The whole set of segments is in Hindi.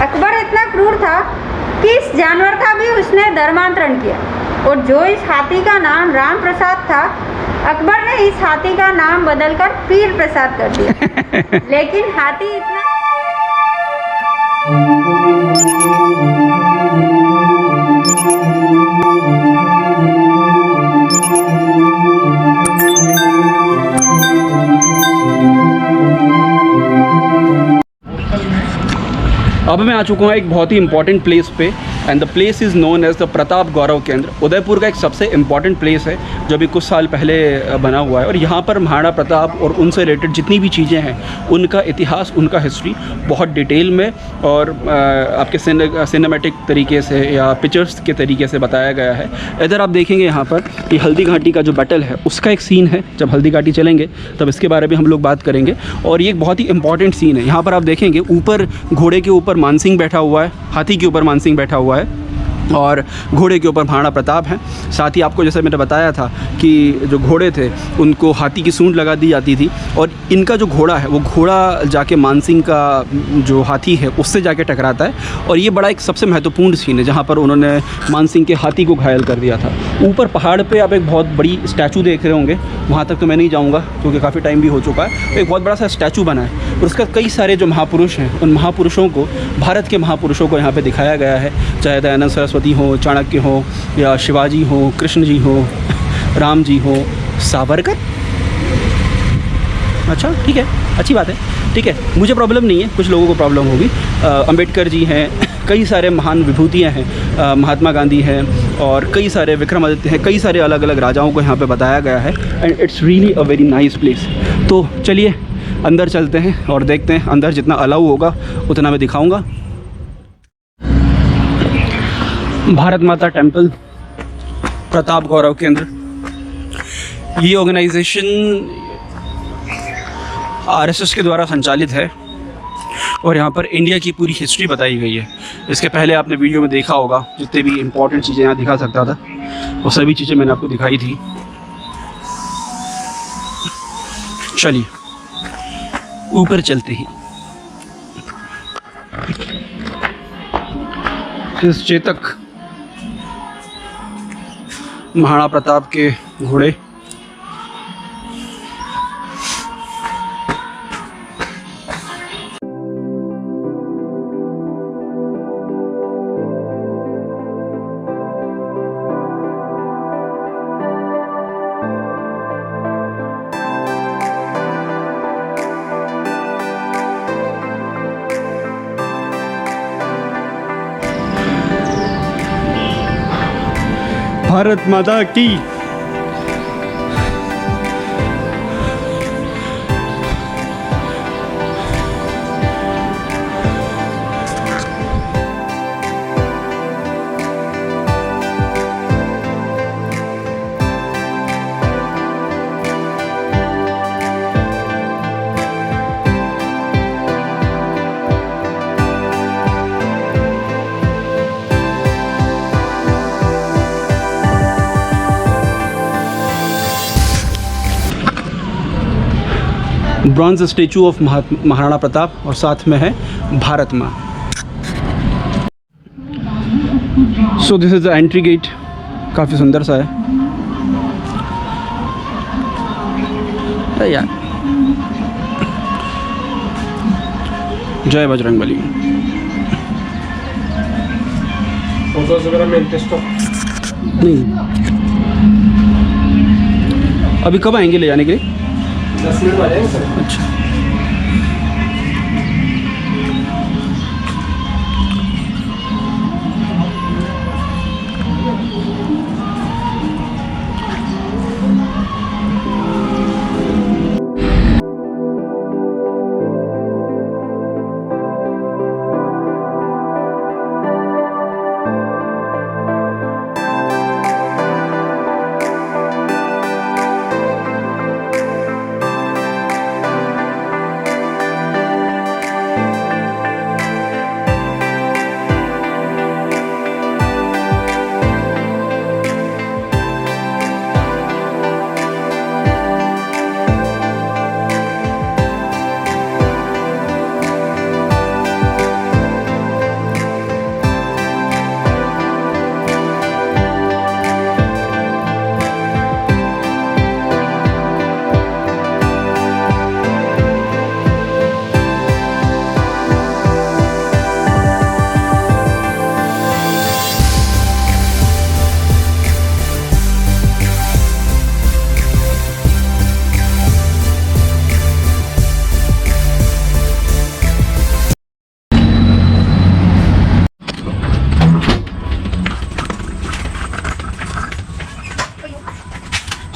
अकबर इतना क्रूर था कि इस जानवर का भी उसने धर्मांतरण किया, और जो इस हाथी का नाम राम प्रसाद था, अकबर ने इस हाथी का नाम बदलकर पीर प्रसाद कर दिया। लेकिन हाथी इतना अब मैं आ चुका हूँ एक बहुत ही इंपॉर्टेंट प्लेस पे, and the place is known as the Pratap Gaurav Kendra. Udaipur का एक सबसे इम्पॉर्टेंट प्लेस है जो अभी कुछ साल पहले बना हुआ है, और यहाँ पर महाराणा प्रताप और उनसे रिलेटेड जितनी भी चीज़ें हैं उनका इतिहास, उनका हिस्ट्री बहुत डिटेल में और आपके सिनेमैटिक तरीके से या पिक्चर्स के तरीके से बताया गया है। इधर आप देखेंगे यहाँ पर कि हल्दी घाटी का जो बैटल है उसका एक सीन है। जब हल्दी घाटी चलेंगे तब इसके बारे में हम लोग बात करेंगे, और ये एक बहुत ही इंपॉर्टेंट सीन है। यहाँ पर आप देखेंगे ऊपर घोड़े के ऊपर मानसिंह बैठा हुआ है, हाथी के ऊपर मानसिंह बैठा हुआ है, और घोड़े के ऊपर महाराणा प्रताप हैं। साथ ही आपको जैसे मैंने बताया था कि जो घोड़े थे उनको हाथी की सूंड लगा दी जाती थी, और इनका जो घोड़ा है वो घोड़ा जाके मानसिंह का जो हाथी है उससे जाके टकराता है, और ये बड़ा एक सबसे महत्वपूर्ण सीन है जहाँ पर उन्होंने मानसिंह के हाथी को घायल कर दिया था। ऊपर पहाड़ पे आप एक बहुत बड़ी स्टैचू देख रहे होंगे, वहाँ तक तो मैं नहीं जाऊँगा क्योंकि काफ़ी टाइम भी हो चुका है। एक बहुत बड़ा सा स्टैचू बना है, और उसका कई सारे जो महापुरुष हैं उन महापुरुषों को, भारत के महापुरुषों को यहाँ पर दिखाया गया है, चाहे दयानंद सरस्वती हो, चाणक्य हो, या शिवाजी हो, कृष्ण जी हो, राम जी हो, सावरकर। अच्छा ठीक है, अच्छी बात है, ठीक है, मुझे प्रॉब्लम नहीं है, कुछ लोगों को प्रॉब्लम होगी। अंबेडकर जी हैं, कई सारे महान विभूतियाँ हैं, महात्मा गांधी हैं, और कई सारे विक्रमादित्य हैं, कई सारे अलग अलग राजाओं को यहाँ पे बताया गया है, and it's really a very nice place. तो चलिए अंदर चलते हैं और देखते हैं, अंदर जितना अलाउ होगा उतना मैं दिखाऊँगा। भारत माता टेम्पल, प्रताप गौरव केंद्र, ये ऑर्गेनाइजेशन आरएसएस के द्वारा संचालित है, और यहाँ पर इंडिया की पूरी हिस्ट्री बताई गई है। इसके पहले आपने वीडियो में देखा होगा, जितने भी इम्पोर्टेंट चीज़ें यहाँ दिखा सकता था वो सभी चीज़ें मैंने आपको दिखाई थी। चलिए ऊपर चलते हैं। इस चेतक महाराणा प्रताप के घोड़े, भारत माता की। Bronze statue of Maharana Pratap, और साथ में है Bharat Maa. So this is the entry gate, काफ़ी सुंदर सा है। अरे यार, जय बजरंगबली। फोटोज वगैरह में इंटरेस्ट हो? नहीं, अभी कब आएंगे ले जाने के लिए? 10 मिनट आ जाएंगे सर। अच्छा,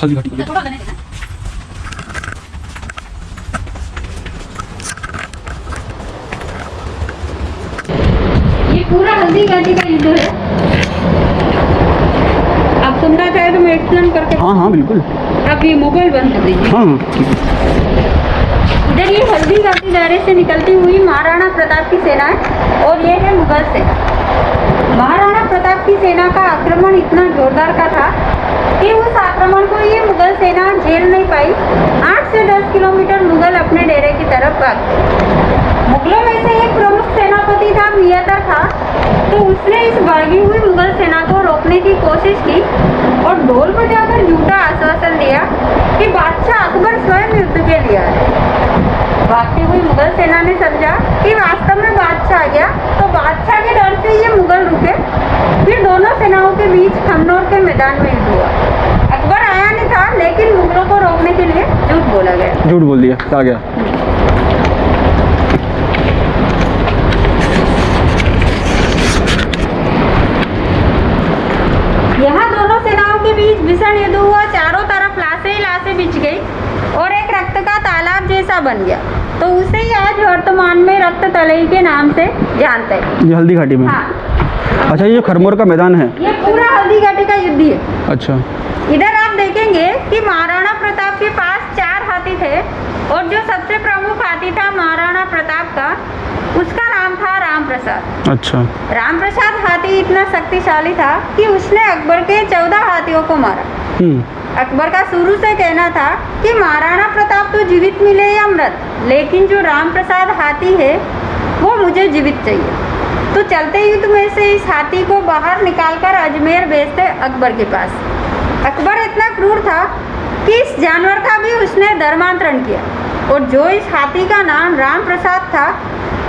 हल्दी घाटी ये पूरा हल्दी घाटी का युद्ध है। आप सुनना चाहे तो मैं एक्सप्लेन करके। हाँ हाँ बिल्कुल। आप ये मोबाइल बंद कर दीजिए। हाँ ठीक है। इधर ये हल्दी घाटी दायरे से निकलती हुई महाराणा प्रताप की सेना है और ये है मुगल सेना। महाराणा प्रताप की सेना का आक्रमण इतना जोरदार का था कि उस आक्रमण को ये मुगल सेना झेल नहीं पाई। 8 से 10 किलोमीटर मुगल अपने डेरे की तरफ भाग गए। मुगलों में से एक प्रमुख सेनापति था मियातर था, तो उसने इस भागी हुई मुगल सेना को रोकने की कोशिश की और ढोल बजाकर झूठा आश्वासन दिया कि बादशाह अकबर स्वयं युद्ध के लिए आए। भागती हुई मुगल सेना ने समझा कि वास्तव में बादशाह आ गया, तो बादशाह के डर से ये मुगल रुके। फिर दोनों सेनाओं के बीच खमनोर के मैदान में युद्ध हुआ। अकबर आया नहीं था, लेकिन मुगलों को रोकने के लिए झूठ बोला गया। झूठ बोल दिया, आ गया। यहाँ दोनों सेनाओं के बीच भीषण युद्ध हुआ। चारों तरफ लाशें ही लाशें बिछ गई और एक रक्त का तालाब जैसा बन गया। तो उसे ही आज वर्तमान में रक्त तलई के नाम से जानते हैं। ये हल्दी घाटी में। हाँ, अच्छा, ये जो खरमोर का मैदान है, ये पूरा हल्दी घाटी का युद्ध है। अच्छा। इधर आप देखेंगे कि महाराणा प्रताप के पास 4 हाथी थे और जो सबसे प्रमुख हाथी था महाराणा प्रताप का, उसका नाम था राम प्रसाद। अच्छा। राम प्रसाद हाथी इतना शक्तिशाली था कि उसने अकबर के 14 हाथियों को मारा। अकबर का शुरू से कहना था कि महाराणा प्रताप तो जीवित मिले या मृत, लेकिन जो राम प्रसाद हाथी है वो मुझे जीवित चाहिए। तो चलते युद्ध में से इस हाथी को बाहर निकालकर अजमेर भेजते अकबर के पास। अकबर इतना क्रूर था कि इस जानवर का भी उसने धर्मांतरण किया और जो इस हाथी का नाम राम प्रसाद था,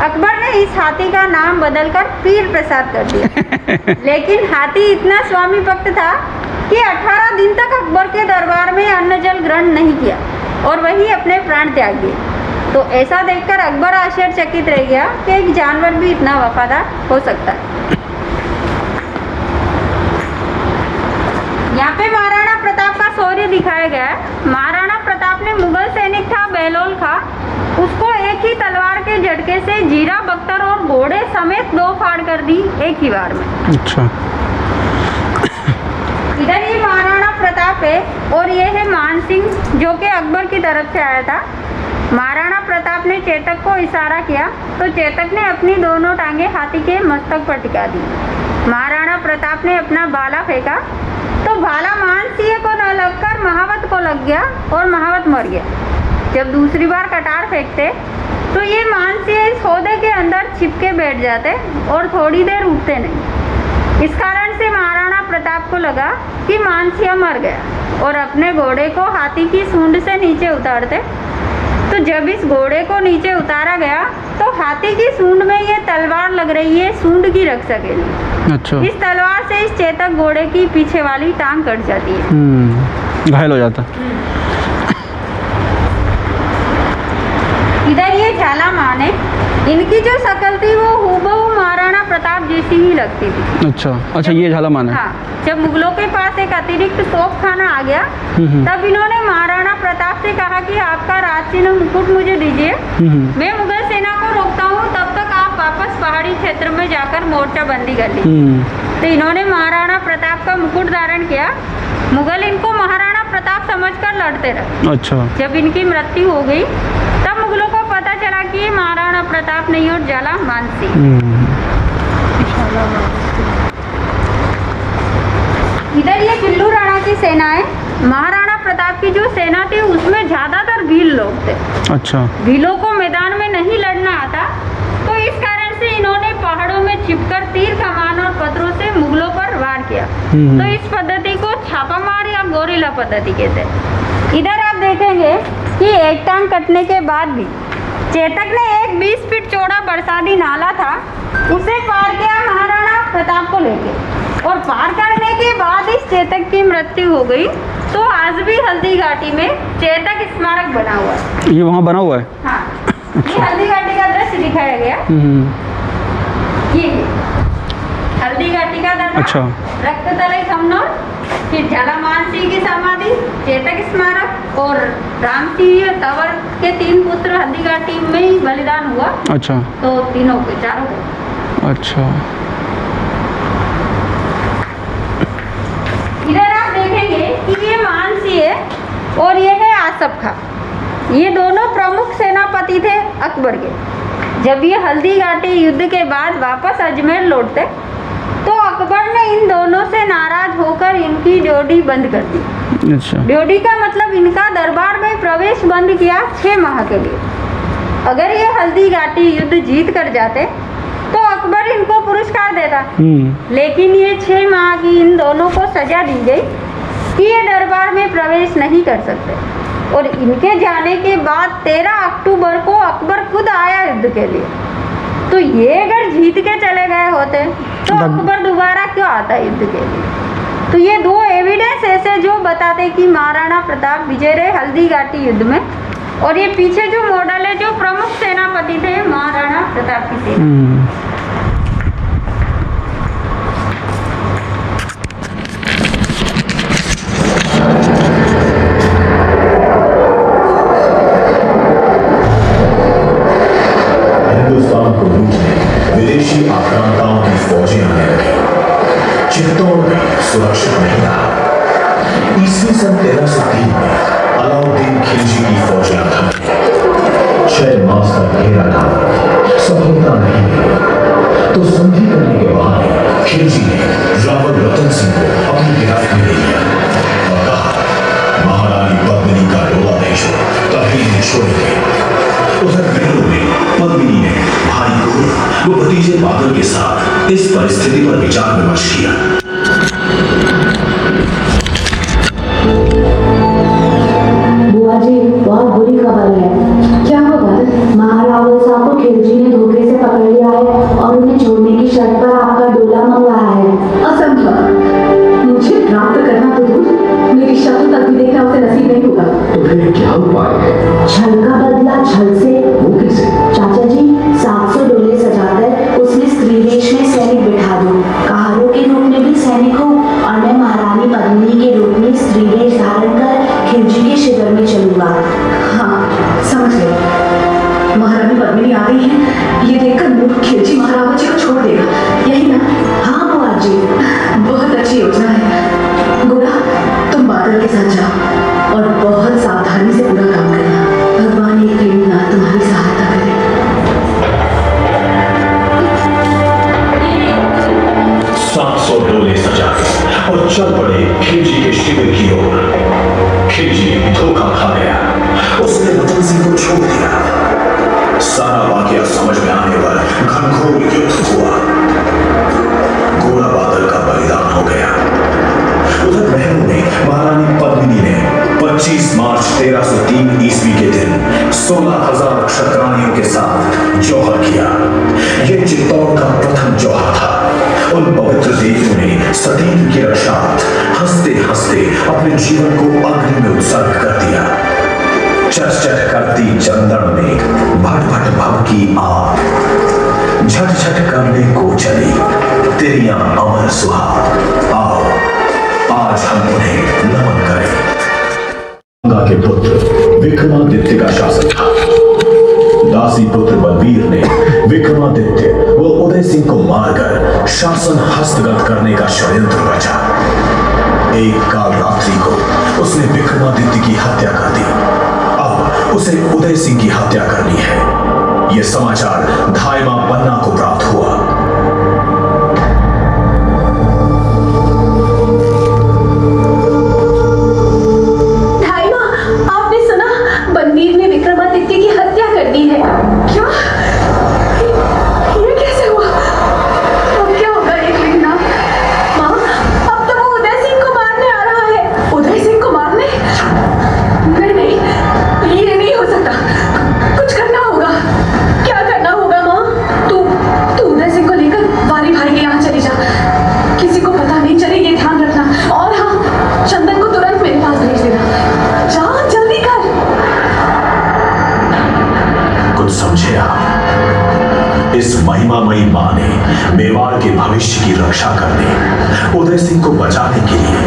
अकबर ने इस हाथी का नाम बदलकर पीर प्रसाद कर दिया। लेकिन हाथी इतना स्वामी भक्त था कि 18 दिन तक अकबर के दरबार में अन्न जल ग्रहण नहीं किया और वही अपने प्राण त्याग दिए। तो ऐसा देखकर अकबर आश्चर्यचकित रह गया कि एक जानवर भी इतना वफादार हो सकता है। यहाँ पे महाराणा प्रताप का शौर्य दिखाया गया है। महाराणा प्रताप ने मुगल सैनिक था बेलोल खां, उसको एक ही तलवार के झटके से जीरा बख्तर और घोड़े समेत 2 फाड़ कर दी एक ही बार में। अच्छा। इधर ये महाराणा प्रताप है और ये है मान सिंह जो कि अकबर की तरफ से आया था। महाराणा प्रताप ने चेतक को इशारा किया तो चेतक ने अपनी दोनों टांगे हाथी के मस्तक पर टिका दी। महाराणा प्रताप ने अपना भाला फेंका तो भाला मान सिंह को न लगकर महावत को लग गया और महावत मर गया। जब दूसरी बार कटार फेंकते तो ये मान सिंह इस सौदे के अंदर छिपके बैठ जाते और थोड़ी देर उठते नहीं। इस कारण से महाराणा प्रताप को लगा कि मानसिंह मर गया और अपने घोड़े को हाथी की सूंड से नीचे उतारते। तो जब इस घोड़े को नीचे उतारा गया तो हाथी की सूंड में ये तलवार लग रही है सूंड की रक्षक के लिए। अच्छा। इस तलवार से इस चेतक घोड़े की पीछे वाली टांग कट जाती है, घायल हो जाता। इधर ये झालामान है। इनकी जो शक्ल थी वो हूबहू महाराणा प्रताप जैसी ही लगती थी। अच्छा, ये झालामान है। हाँ, जब मुगलों के पास एक अतिरिक्त तोपखाना आ गया तब इन्होंने महाराणा प्रताप से कहा कि आपका राजचिन्ह मुकुट मुझे दीजिए, मैं मुगल सेना को रोकता हूँ, तब तक आप वापस पहाड़ी क्षेत्र में जाकर मोर्चाबंदी कर लीजिए। तो इन्होंने महाराणा प्रताप का मुकुट धारण किया। मुगल इनको महाराणा प्रताप समझकर लड़ते रहे। अच्छा। जब इनकी मृत्यु हो गई तब मुगलों को पता चला कि ये महाराणा प्रताप नहीं और झालामान सिंह। इधर ये पिल्लू राणा की सेना है। महाराणा प्रताप की जो सेना थी उसमें ज्यादातर भील लोग थे। अच्छा। भीलों को मैदान में नहीं लड़ना आता, तो इस कारण से इन्होंने पहाड़ों में छिपकर तीर कमान और पत्थरों से मुगलों पर वार किया। तो इस पद्धति को छापामार या गोरिल्ला पद्धति कहते हैं। इधर आप देखेंगे कि एक टांग कटने के बाद भी चेतक ने एक 20 फीट चौड़ा बरसाती नाला था, उसे पार किया महाराणा प्रताप को लेके, और पार करने के बाद इस चेतक की मृत्यु हो गई। तो आज भी हल्दी घाटी में चेतक स्मारक बना हुआ है। ये वहाँ बना हुआ है? हाँ, ये हल्दी घाटी का दृश्य दिखाया गया। ये हल्दी घाटी का दृश्य। अच्छा। रक्त तले खमनोर फिर झालामानसिंह की समाधि, चेतक स्मारक और रामसिंह तंवर के 3 पुत्र हल्दीघाटी में ही बलिदान हुआ। अच्छा तो तीनों के चारों को। अच्छा। इधर आप देखेंगे कि ये मानसिंह है और ये है आसफ खां। ये दोनों प्रमुख सेनापति थे अकबर के। जब ये हल्दीघाटी युद्ध के बाद वापस अजमेर लौटते तो अकबर ने इन दोनों से नाराज होकर इनकी ड्योढ़ी बंद कर दी। अच्छा। ड्योढ़ी का मतलब इनका दरबार में प्रवेश बंद किया 6 माह के लिए। अगर ये हल्दीघाटी युद्ध जीत कर जाते तो अकबर इनको पुरस्कार देता, लेकिन ये 6 माह की इन दोनों को सजा दी गई कि ये दरबार में प्रवेश नहीं कर सकते। और इनके जाने के बाद 13 अक्टूबर को अकबर खुद आया युद्ध के लिए। तो ये अगर जीत के चले गए होते तो अकबर दोबारा क्यों आता युद्ध के लिए? तो ये 2 एविडेंस ऐसे जो बताते कि महाराणा प्रताप विजय रहे हल्दीघाटी युद्ध में। और ये पीछे जो मॉडल है जो प्रमुख सेनापति थे महाराणा प्रताप की सेना। हिंदुस्तान को लूटने विदेशी आक्रांताओं की फौजें आने लगी। चित्तौड़ में सुरक्षित नहीं रहा। ईस्वी सन 1303 में अलाउद्दीन खिलजी की फौजें थमी। 6 मास तक घेरा था, सफलता नहीं मिली। तो संधि करने के बहाने खिलजी ने रावल रतन सिंह को अपनी गिरफ्त में ले लिया और कहा, महारानी पद्मिनी का डोला भेजो, तभी इन्हें छोड़ेंगे। उधर बेंगलुरु में पद्मिनी ने भाई घोड़ा व भतीजे बादल के साथ इस परिस्थिति पर विचार विमर्श किया। बुआ जी, बहुत बुरी खबर है। क्या होगा? महारावल साहब को खिलजी ने धोखे से पकड़ लिया है और उन्हें छोड़ने की शर्त पर आपका डोला मंगवाया है। असंभव। मुझे प्राप्त करना तो दूर, मेरी शक्ल तक भी देखना उसे नसीब नहीं होगा। तो फिर क्या उपाय है? छल का बदला छल से। वो कैसे? चाचा जी, 700 डोले सजाकर उसमें स्त्री वेश में सैनिक बिठा दो। कहारों के रूप में भी सैनिक हो और मैं महारानी पद्मिनी के रूप में स्त्री वेश धारण कर खिलजी के शिविर में चलूंगा। हाँ, समझ गई। महारानी पद्मिनी आ रही है, ये देखकर मूर्ख खिलजी महाराजा जी को छोड़ देगा, यही ना? हाँ बुआ जी, बहुत अच्छी योजना है। गोरा, तुम बादल के साथ जाओ और बहुत सावधानी से पूरा काम करना। भगवान एक प्रेमीनाथ तुम्हारी सहायता करे। 700 डोले सजाए और चल पड़े खिलजी के शिविर की ओर। खिलजी धोखा खा गया, उसने रतन सिंह को छोड़ दिया। सारा वाकया समझ में आने पर घनघोर युद्ध हुआ। घोड़ा बादल का बलिदान हो गया। उधर महल में महारानी पद्मिनी ने 25 मार्च 1303 ईस्वी के दिन 16,000 क्षत्राणियों के साथ जौहर किया। यह चित्तौड़ का प्रथम जौहर था। उन पवित्र देवियों ने सतीन्द्र के रक्षार्थ हंसते हंसते अपने जीवन को अग्नि में उत्सर्ग कर दिया। चट करती चंदन में भट भट भव की आग, झट झट करने को चली तेरिया अमर सुहाग। आओ आज हम उन्हें नमन करें। गंगा के पुत्र विक्रमादित्य का शासन था। दासी पुत्र बलबीर ने विक्रमादित्य व उदय सिंह को मारकर शासन हस्तगत करने का षड्यंत्र रचा। एक काल रात्रि को उसने विक्रमादित्य की हत्या कर दी। अब उसे उदय सिंह की हत्या करनी है। यह समाचार धायमा पन्ना को प्राप्त हुआ। धायमा, आपने सुना? बलबीर ने विक्रमादित्य की हत्या कर दी है। क्या? ये कैसे हुआ? अब क्या होगा ये लिखना? माँ, अब तो वो उदय सिंह को मारने आ रहा है। उदय सिंह को मारने? नहीं, ये नहीं हो सकता। कुछ करना होगा। क्या करना होगा माँ? तू उदय महाराणा ने मेवाड़ के भविष्य की रक्षा करने, उदय सिंह को बचाने के लिए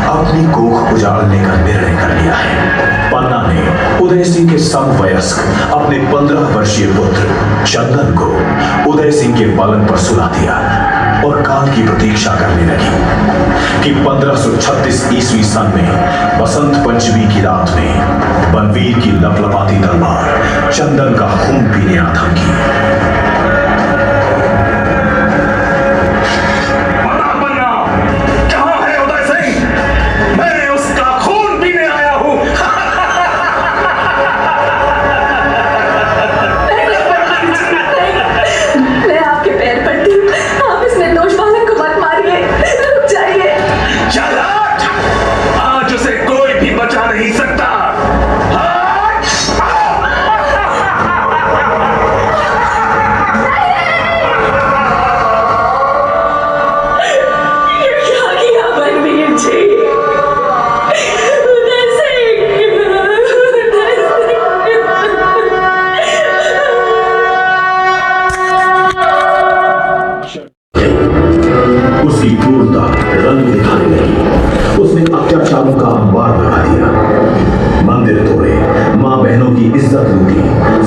अपनी कोख उजाड़ने का निर्णय कर लिया है। पन्ना ने उदय सिंह के समवयस्क अपने 15 वर्षीय पुत्र चंदन को उदय सिंह के पलंग पर सुला दिया और काल की प्रतीक्षा करने लगी कि 1536 ईस्वी सन में बसंत पंचमी की रात में बनवीर की लपलपाती तलवार चंदन का खून पीने आथंकी।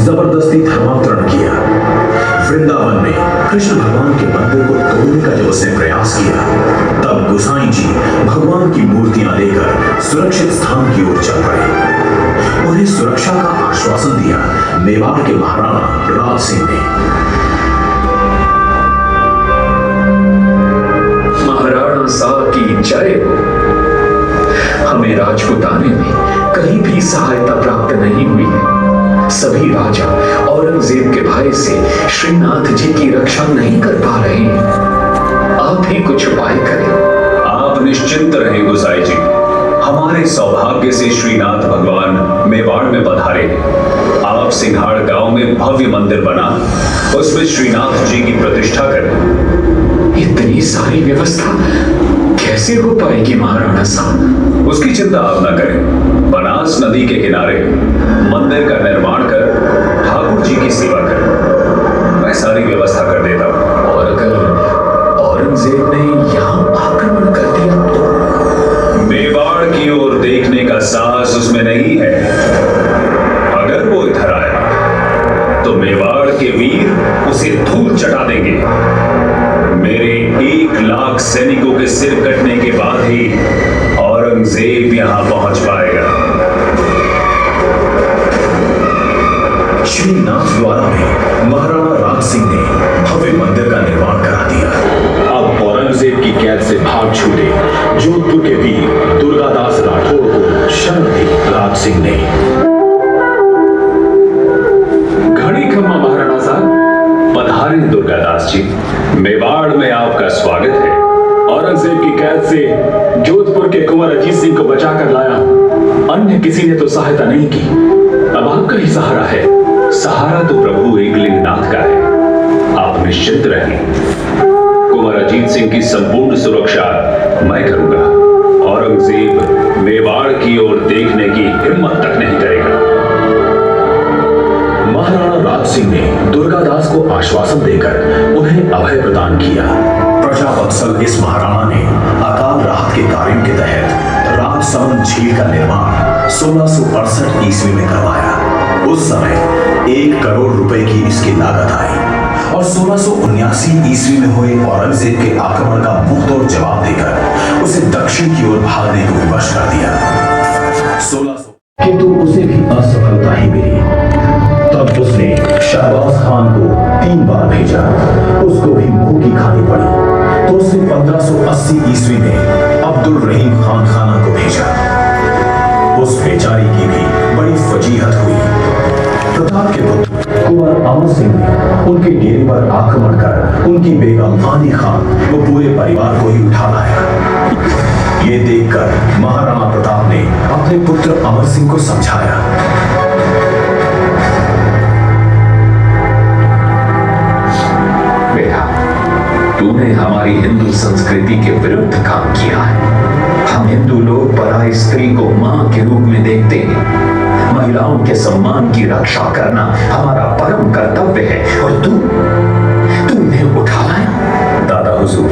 जबरदस्ती धर्मांतरण किया। वृंदावन में कृष्ण भगवान के मंदिर को तोड़ने का जब उसने प्रयास किया, तब गोसाई जी भगवान की मूर्तियां लेकर सुरक्षित स्थान की ओर चल पड़े। उन्हें सुरक्षा का आश्वासन दिया मेवाड़ के महाराणा राज सिंह ने। महाराणा साहब की जय हो। हमें राजपुताने में कहीं भी सहायता प्राप्त नहीं हुई है। सभी राजा औरंगजेब के भय से श्रीनाथ जी की रक्षा नहीं कर पा रहे हैं। आप ही कुछ उपाय करें। आप निश्चिंत रहें गोसाई जी, हमारे सौभाग्य से श्रीनाथ भगवान मेवाड़ में पधारे। आप सिंघाड़ गांव में भव्य मंदिर बना, उसमें श्रीनाथ जी की प्रतिष्ठा करें। इतनी सारी व्यवस्था कैसे हो पाएगी महाराणा साहब? उसकी चिंता आप न करें। बनास नदी के किनारे मंदिर का निर्माण कर ठाकुर जी की सेवा करें। मैं सारी व्यवस्था कर देता हूँ। और अगर औरंगजेब ने यहाँ आक्रमण कर दिया तो? मेवाड़ की ओर देखने का साहस उसमें नहीं है। अगर वो इधर आया तो मेवाड़ के वीर उसे धूल चटा देंगे। मेरे 1 लाख सैनिकों के सिर कटने के बाद ही औरंगजेब यहां पहुंच पाएगा। श्रीनाथ द्वारा में महाराणा राज सिंह ने भव्य मंदिर का निर्माण करा दिया। अब औरंगजेब की कैद से भाग छूटे जोधपुर के वीर दुर्गादास राठौड़ को शरण दी राज सिंह ने। घड़ी खम्मा महाराणा साहब। पधारे दुर्गादास जी, मेवाड़ में आपका स्वागत है। औरंगजेब की कैद से जोधपुर के कुंवर अजीत सिंह को बचाकर लाया। अन्य किसी ने तो सहायता नहीं की, अब आपका ही सहारा है। सहारा तो प्रभु एकलिंगनाथ का है। आप निश्चिंत रहें। कुंवर अजीत सिंह की संपूर्ण सुरक्षा मैं करूंगा। औरंगजेब मेवाड़ की ओर देखने की हिम्मत तक नहीं करेगा। महाराणा राज सिंह ने दुर्गादास को आश्वासन देकर उन्हें अभय प्रदान किया। प्रजावत्सल इस महाराणा ने अकाल राहत के कार्यों के तहत राजसमंद झील का निर्माण 1668 ईस्वी में करवाया। उस समय 1 करोड़ रुपए की इसकी लागत आई और 1679 ईस्वी में हुए औरंगजेब के आक्रमण का मुंहतोड़ जवाब देकर उसे दक्षिण की ओर भागने को विवश कर दिया। 1600 किंतु उसे भी असफलता ही मिली। तब उसने शहबाज खान को 3 बार भेजा, उसको भी मुंह की खानी पड़ी। तो उसने 1580 ईस्वी में अब्दुल रहीम खान खाना को भेजा। उस बेचारी की भी बड़ी फजीहत हुई। प्रताप के पुत्र कुंवर अमर सिंह ने उनके डेरे पर आक्रमण कर उनकी बेगम आनी खान व पूरे परिवार को ही उठा लाया। ये देखकर महाराणा प्रताप ने अपने पुत्र अमर सिंह को समझाया। बेटा, तूने हमारी हिंदू संस्कृति के विरुद्ध काम किया है। हम हिंदू लोग पराई स्त्री को मां के रूप में देखते हैं। महिलाओं के सम्मान की रक्षा करना हमारा परम कर्तव्य है और तुम इन्हें उठा लाया। दादा हुजूर,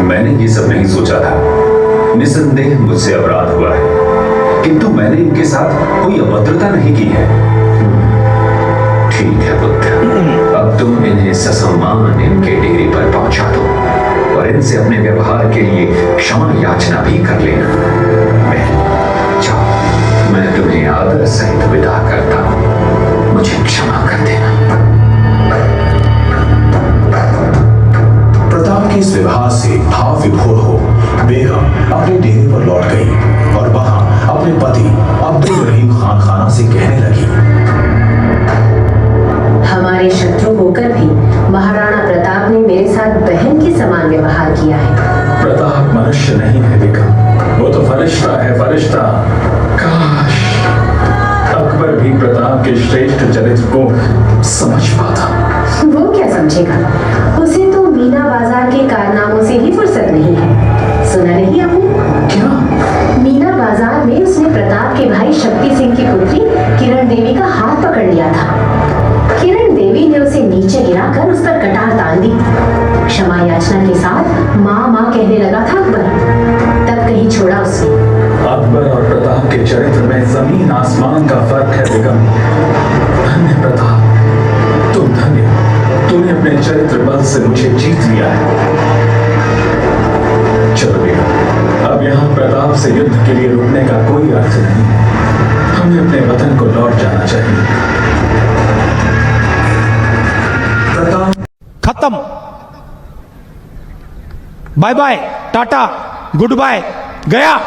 मैंने ये सब नहीं सोचा था। निसंदेह मुझसे अपराध हुआ है, किंतु मैंने इनके साथ कोई अभद्रता नहीं की है। ठीक है पुत्र, अब तुम इन्हें ससम्मान इनके डेरे पर पहुंचा दो और इनसे अपने व्यवहार के लिए क्षमा याचना भी कर लेना। जाओ, मैं तुम्हें आदर सहित विदा करता हूं। मुझे क्षमा कर देना। प्रताप के इस व्यवहार से भाव विभोर हो बेगम अपने डेरे पर लौट गई और वहां अपने पति अब्दुल रहीम खान खाना से कहने लगी, हमारे शत्रु होकर भी महाराणा प्रताप ने मेरे साथ बहन के समान व्यवहार किया है। प्रताप मनुष्य नहीं है बेगम, वो तो फरिश्ता है, फरिश्ता। काश अकबर भी प्रताप के श्रेष्ठ चरित्र को समझ पाता। वो क्या समझेगा, उसे तो मीना बाजार के कारनामों से ही फुर्सत नहीं है। सुना नहीं आपने? क्या? मीना बाजार में उसने प्रताप के भाई शक्ति सिंह की पुत्री किरण देवी का हाथ पकड़ लिया था। किरण देवी ने उसे नीचे गिराकर उस पर कटार तान दी। क्षमा याचना के साथ माँ माँ कहने लगा था अकबर, तब कहीं छोड़ा उसने। अकबर और प्रताप के चरित्र में जमीन आसमान का फर्क है बेगम। धन्य प्रताप, तुम धन्य, तूने अपने चरित्र बल से मुझे जीत लिया है। चलो बेगम, अब यहाँ प्रताप से युद्ध के लिए रुकने का कोई अर्थ नहीं है। हमें अपने वतन को लौट जाना चाहिए। प्रताप खत्म। Bye bye, tata, good bye, गया।